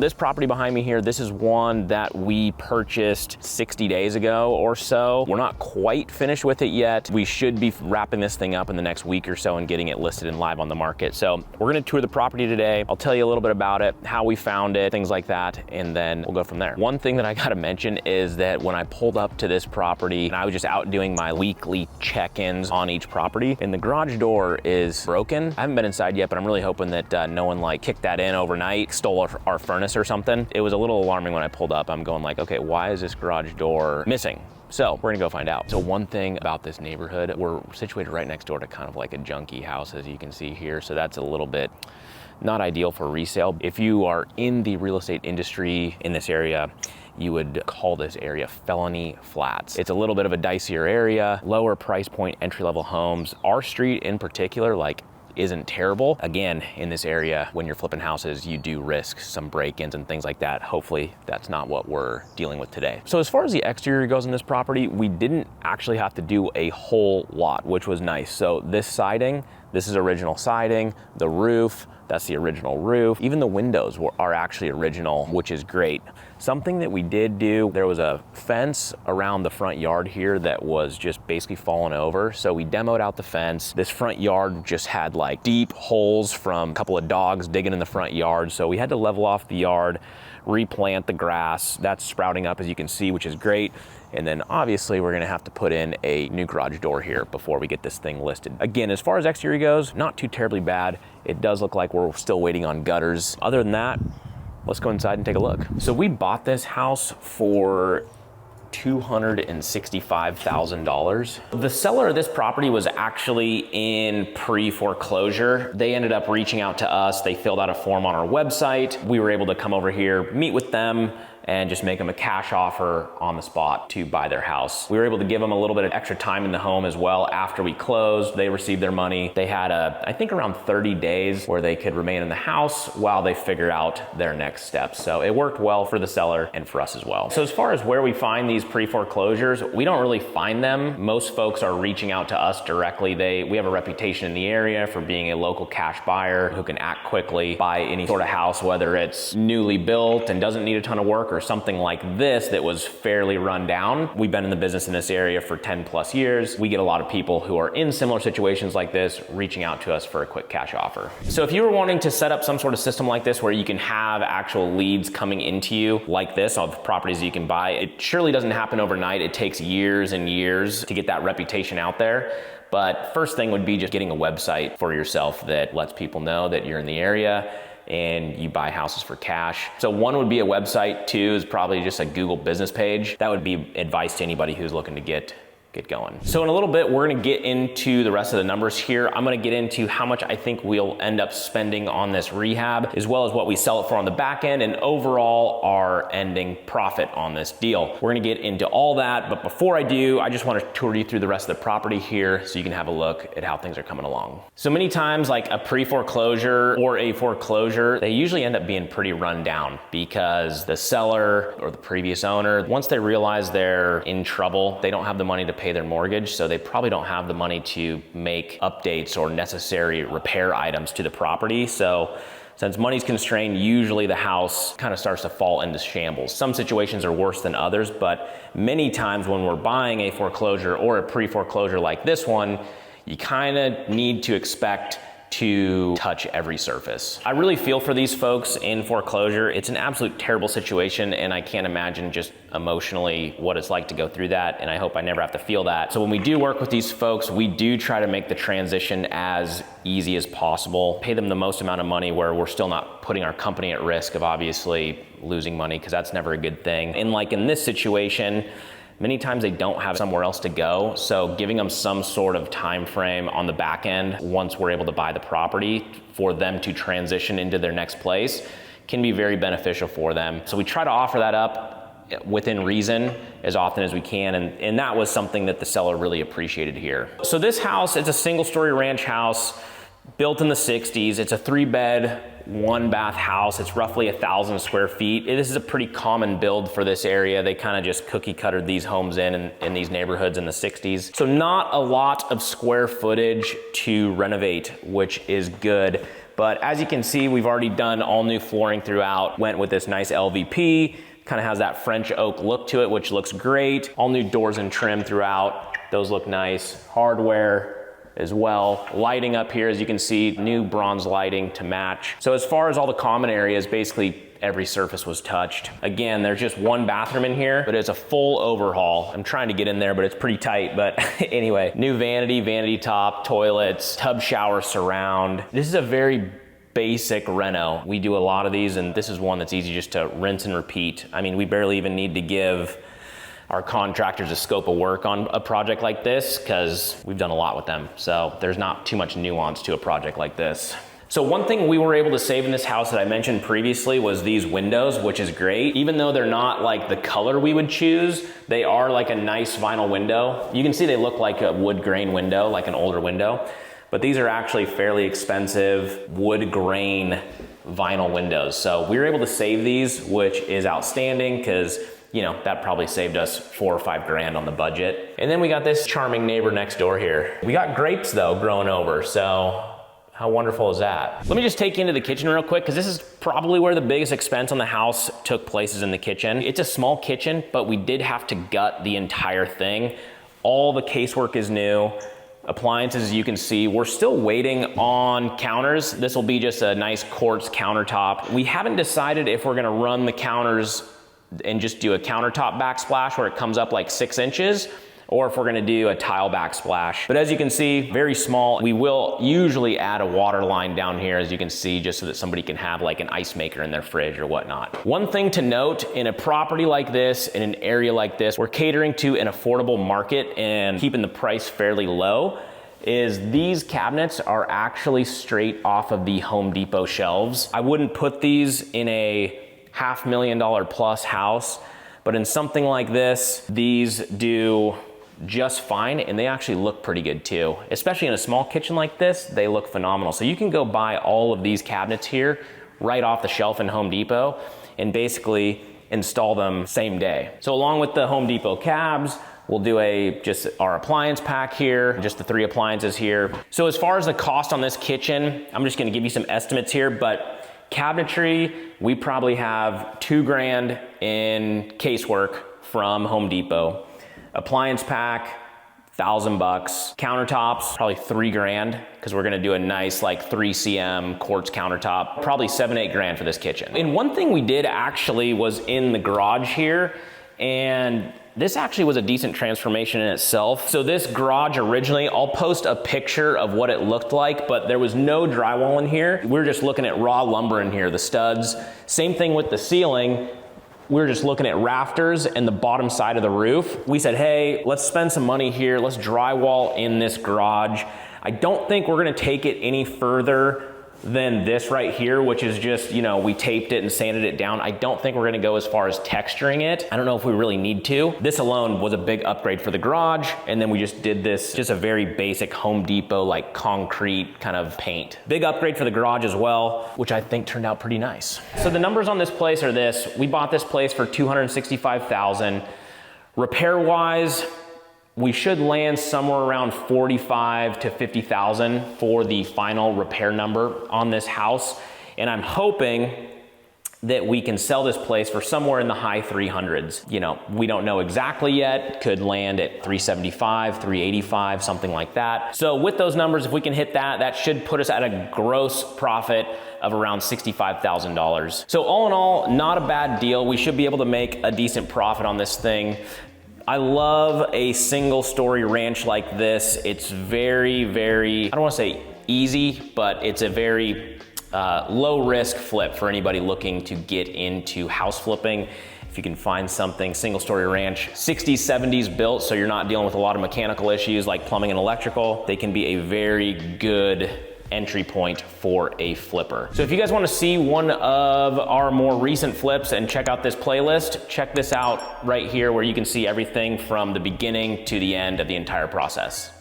This property behind me here, this is one that we purchased 60 days ago or so. We're not quite finished with it yet. We should be wrapping this thing up in the next week or so and getting it listed and live on the market. So we're gonna tour the property today. I'll tell you a little bit about it, how we found it, things like that, and then we'll go from there. One thing that I gotta mention is that when I pulled up to this property, and I was just out doing my weekly check-ins on each property, and the garage door is broken. I haven't been inside yet, but I'm really hoping that no one like kicked that in overnight, stole our furnace or something. It was a little alarming when I pulled up. I'm going like, okay, why is this garage door missing? So we're gonna go find out. So one thing about this neighborhood, we're situated right next door to kind of like a junky house, as you can see here. So that's a little bit not ideal for resale. If you are in the real estate industry in this area, you would call this area felony flats. It's a little bit of a dicier area, lower price point, entry-level homes. Our street in particular, like, isn't terrible. Again, in this area, when you're flipping houses, you do risk some break-ins and things like that. Hopefully, that's not what we're dealing with today. So as far as the exterior goes in this property, we didn't actually have to do a whole lot, which was nice. So this siding, this is original siding, the roof, that's the original roof. Even the windows are actually original, which is great. Something that we did do, there was a fence around the front yard here that was just basically falling over. So we demoed out the fence. This front yard just had like deep holes from a couple of dogs digging in the front yard. So we had to level off the yard, replant the grass. That's sprouting up, as you can see, which is great. And then obviously we're gonna have to put in a new garage door here before we get this thing listed. Again, as far as exterior goes, not too terribly bad. It does look like we're still waiting on gutters. Other than that, let's go inside and take a look. So we bought this house for $265,000. The seller of this property was actually in pre-foreclosure. They ended up reaching out to us. They filled out a form on our website. We were able to come over here, meet with them, and just make them a cash offer on the spot to buy their house. We were able to give them a little bit of extra time in the home as well. After we closed, they received their money. They had I think around 30 days where they could remain in the house while they figure out their next steps. So it worked well for the seller and for us as well. So as far as where we find these pre-foreclosures, we don't really find them. Most folks are reaching out to us directly. We have a reputation in the area for being a local cash buyer who can act quickly, buy any sort of house, whether it's newly built and doesn't need a ton of work, or something like this that was fairly run down. We've been in the business in this area for 10 plus years. We get a lot of people who are in similar situations like this reaching out to us for a quick cash offer. So if you were wanting to set up some sort of system like this where you can have actual leads coming into you like this of properties you can buy, it surely doesn't happen overnight. It takes years and years to get that reputation out there. But first thing would be just getting a website for yourself that lets people know that you're in the area and you buy houses for cash. So one would be a website, two is probably just a Google business page. That would be advice to anybody who's looking to get going. So in a little bit, we're gonna get into the rest of the numbers here. I'm gonna get into how much I think we'll end up spending on this rehab, as well as what we sell it for on the back end, and overall our ending profit on this deal. We're gonna get into all that, but before I do, I just wanna tour you through the rest of the property here so you can have a look at how things are coming along. So many times, like a pre-foreclosure or a foreclosure, they usually end up being pretty run down because the seller or the previous owner, once they realize they're in trouble, they don't have the money to pay their mortgage, so they probably don't have the money to make updates or necessary repair items to the property. So since money's constrained, usually the house kind of starts to fall into shambles. Some situations are worse than others, but many times when we're buying a foreclosure or a pre-foreclosure like this one, you kind of need to expect to touch every surface. I really feel for these folks in foreclosure. It's an absolute terrible situation, and I can't imagine just emotionally what it's like to go through that, and I hope I never have to feel that. So when we do work with these folks, we do try to make the transition as easy as possible, pay them the most amount of money where we're still not putting our company at risk of obviously losing money, because that's never a good thing. And like in this situation, many times they don't have somewhere else to go, so giving them some sort of time frame on the back end once we're able to buy the property for them to transition into their next place can be very beneficial for them. So we try to offer that up within reason as often as we can, and that was something that the seller really appreciated here. So this house, it's a single-story ranch house built in the 60s. It's a 3-bed, 1-bath house. It's roughly 1,000 square feet. This is a pretty common build for this area. They kind of just cookie cuttered these homes in these neighborhoods in the 60s. So not a lot of square footage to renovate, which is good. But as you can see, we've already done all new flooring throughout, went with this nice LVP, kind of has that French oak look to it, which looks great. All new doors and trim throughout, those look nice. Hardware as well. Lighting up here, as you can see, new bronze lighting to match. So as far as all the common areas, basically every surface was touched. Again, there's just one bathroom in here, but it's a full overhaul. I'm trying to get in there, but it's pretty tight. But anyway, new vanity, vanity top, toilets, tub shower surround. This is a very basic reno. We do a lot of these, and this is one that's easy just to rinse and repeat. I mean, we barely even need to give our contractors a scope of work on a project like this because we've done a lot with them. So there's not too much nuance to a project like this. So one thing we were able to save in this house that I mentioned previously was these windows, which is great. Even though they're not like the color we would choose, they are like a nice vinyl window. You can see they look like a wood grain window, like an older window, but these are actually fairly expensive wood grain vinyl windows. So we were able to save these, which is outstanding because you know, that probably saved us $4 or $5 grand on the budget. And then we got this charming neighbor next door here. We got grapes though growing over, so how wonderful is that? Let me just take you into the kitchen real quick, because this is probably where the biggest expense on the house took place, is in the kitchen. It's a small kitchen, but we did have to gut the entire thing. All the casework is new. Appliances, as you can see, we're still waiting on counters. This will be just a nice quartz countertop. We haven't decided if we're gonna run the counters and just do a countertop backsplash where it comes up like 6 inches, or if we're gonna do a tile backsplash. But as you can see, very small. We will usually add a water line down here, as you can see, just so that somebody can have like an ice maker in their fridge or whatnot. One thing to note, in a property like this, in an area like this, we're catering to an affordable market and keeping the price fairly low, is these cabinets are actually straight off of the Home Depot shelves. I wouldn't put these in a $500,000 plus house, but in something like this, these do just fine, and they actually look pretty good too. Especially in a small kitchen like this, they look phenomenal. So you can go buy all of these cabinets here right off the shelf in Home Depot and basically install them same day. So along with the Home Depot cabs, we'll do just our appliance pack here, just the 3 appliances here. So as far as the cost on this kitchen, I'm just gonna give you some estimates here, but cabinetry, we probably have $2 grand in casework from Home Depot. Appliance pack, $1,000 bucks. Countertops, probably $3 grand, because we're gonna do a nice like 3 cm quartz countertop. Probably $7, $8 grand for this kitchen. And one thing we did actually was in the garage here, and this actually was a decent transformation in itself. So this garage originally, I'll post a picture of what it looked like, but there was no drywall in here. We were just looking at raw lumber in here, the studs. Same thing with the ceiling. We were just looking at rafters and the bottom side of the roof. We said, hey, let's spend some money here. Let's drywall in this garage. I don't think we're gonna take it any further than this right here, which is just, you know, we taped it and sanded it down. I don't think we're gonna go as far as texturing it. I don't know if we really need to. This alone was a big upgrade for the garage, and then we just did this, just a very basic Home Depot, like concrete kind of paint. Big upgrade for the garage as well, which I think turned out pretty nice. So the numbers on this place are this. We bought this place for $265,000. Repair-wise, we should land somewhere around $45,000 to $50,000 for the final repair number on this house. And I'm hoping that we can sell this place for somewhere in the high 300s. You know, we don't know exactly yet. Could land at 375, 385, something like that. So with those numbers, if we can hit that, that should put us at a gross profit of around $65,000. So all in all, not a bad deal. We should be able to make a decent profit on this thing. I love a single story ranch like this. It's very, I don't wanna say easy, but it's a very low risk flip for anybody looking to get into house flipping. If you can find something, single story ranch, 60s, 70s built, so you're not dealing with a lot of mechanical issues like plumbing and electrical, they can be a very good entry point for a flipper. So if you guys want to see one of our more recent flips and check out this playlist, check this out right here where you can see everything from the beginning to the end of the entire process.